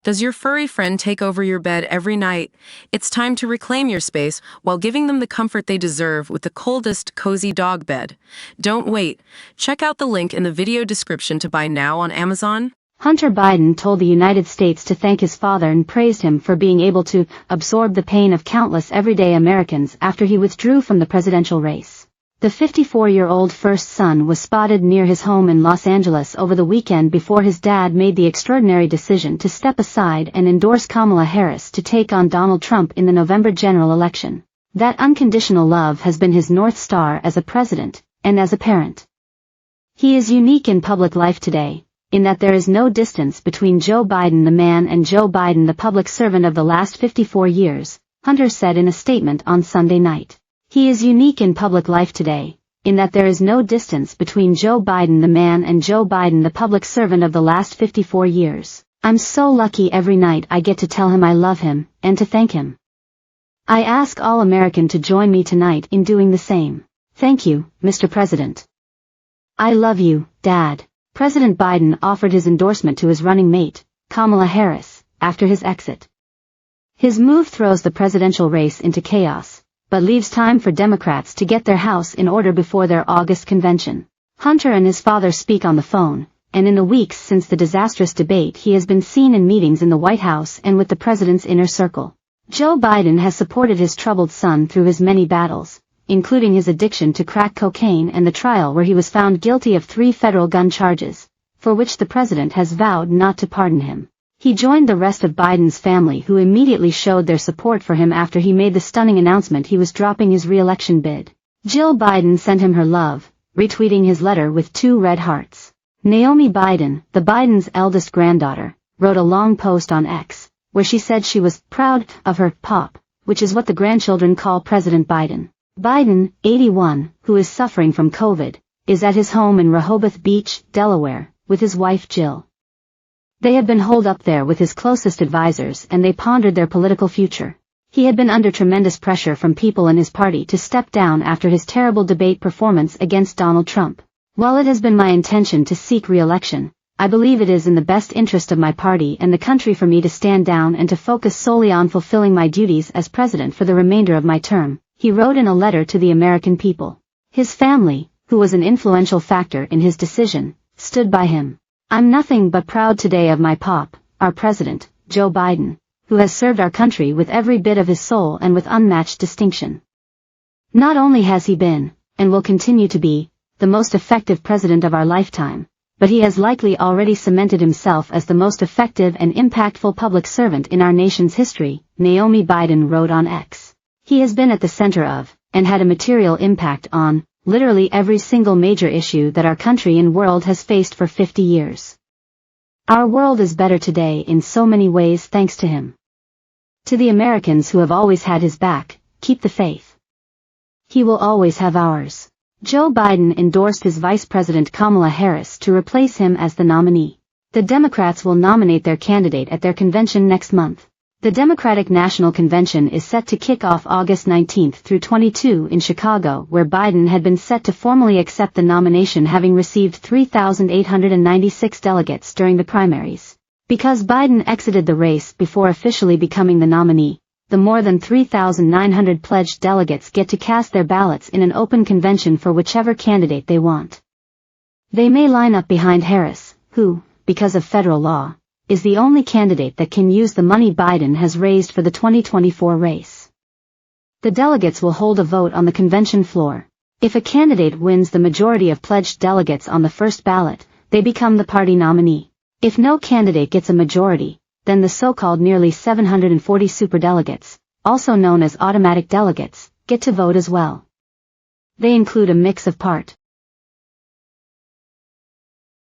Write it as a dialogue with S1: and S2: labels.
S1: Does your furry friend take over your bed every night? It's time to reclaim your space while giving them the comfort they deserve with the coldest, cozy dog bed. Don't wait. Check out the link in the video description to buy now on Amazon.
S2: Hunter Biden told the United States to thank his father and praised him for being able to absorb the pain of countless everyday Americans after he withdrew from the presidential race. The 54-year-old first son was spotted near his home in Los Angeles over the weekend before his dad made the extraordinary decision to step aside and endorse Kamala Harris to take on Donald Trump in the November general election. That unconditional love has been his North Star as a president and as a parent. He is unique in public life today, in that there is no distance between Joe Biden the man and Joe Biden the public servant of the last 54 years, Hunter said in a statement on Sunday night. He is unique in public life today, in that there is no distance between Joe Biden the man and Joe Biden the public servant of the last 54 years. I'm so lucky every night I get to tell him I love him, and to thank him. I ask all American to join me tonight in doing the same. Thank you, Mr. President. I love you, Dad. President Biden offered his endorsement to his running mate, Kamala Harris, after his exit. His move throws the presidential race into chaos, but leaves time for Democrats to get their house in order before their August convention. Hunter and his father speak on the phone, and in the weeks since the disastrous debate he has been seen in meetings in the White House and with the president's inner circle. Joe Biden has supported his troubled son through his many battles, including his addiction to crack cocaine and the trial where he was found guilty of 3 federal gun charges, for which the president has vowed not to pardon him. He joined the rest of Biden's family who immediately showed their support for him after he made the stunning announcement he was dropping his re-election bid. Jill Biden sent him her love, retweeting his letter with 2 red hearts. Naomi Biden, the Biden's eldest granddaughter, wrote a long post on X, where she said she was proud of her pop, which is what the grandchildren call President Biden. Biden, 81, who is suffering from COVID, is at his home in Rehoboth Beach, Delaware, with his wife Jill. They had been holed up there with his closest advisors and they pondered their political future. He had been under tremendous pressure from people in his party to step down after his terrible debate performance against Donald Trump. While it has been my intention to seek re-election, I believe it is in the best interest of my party and the country for me to stand down and to focus solely on fulfilling my duties as president for the remainder of my term, he wrote in a letter to the American people. His family, who was an influential factor in his decision, stood by him. I'm nothing but proud today of my pop, our president, Joe Biden, who has served our country with every bit of his soul and with unmatched distinction. Not only has he been, and will continue to be, the most effective president of our lifetime, but he has likely already cemented himself as the most effective and impactful public servant in our nation's history, Naomi Biden wrote on X. He has been at the center of, and had a material impact on, literally every single major issue that our country and world has faced for 50 years. Our world is better today in so many ways thanks to him. To the Americans who have always had his back, keep the faith. He will always have ours. Joe Biden endorsed his Vice President Kamala Harris to replace him as the nominee. The Democrats will nominate their candidate at their convention next month. The Democratic National Convention is set to kick off August 19 through 22 in Chicago, where Biden had been set to formally accept the nomination having received 3,896 delegates during the primaries. Because Biden exited the race before officially becoming the nominee, the more than 3,900 pledged delegates get to cast their ballots in an open convention for whichever candidate they want. They may line up behind Harris, who, because of federal law, is the only candidate that can use the money Biden has raised for the 2024 race. The delegates will hold a vote on the convention floor. If a candidate wins the majority of pledged delegates on the first ballot, they become the party nominee. If no candidate gets a majority, then the so-called nearly 740 superdelegates, also known as automatic delegates, get to vote as well. They include a mix of Part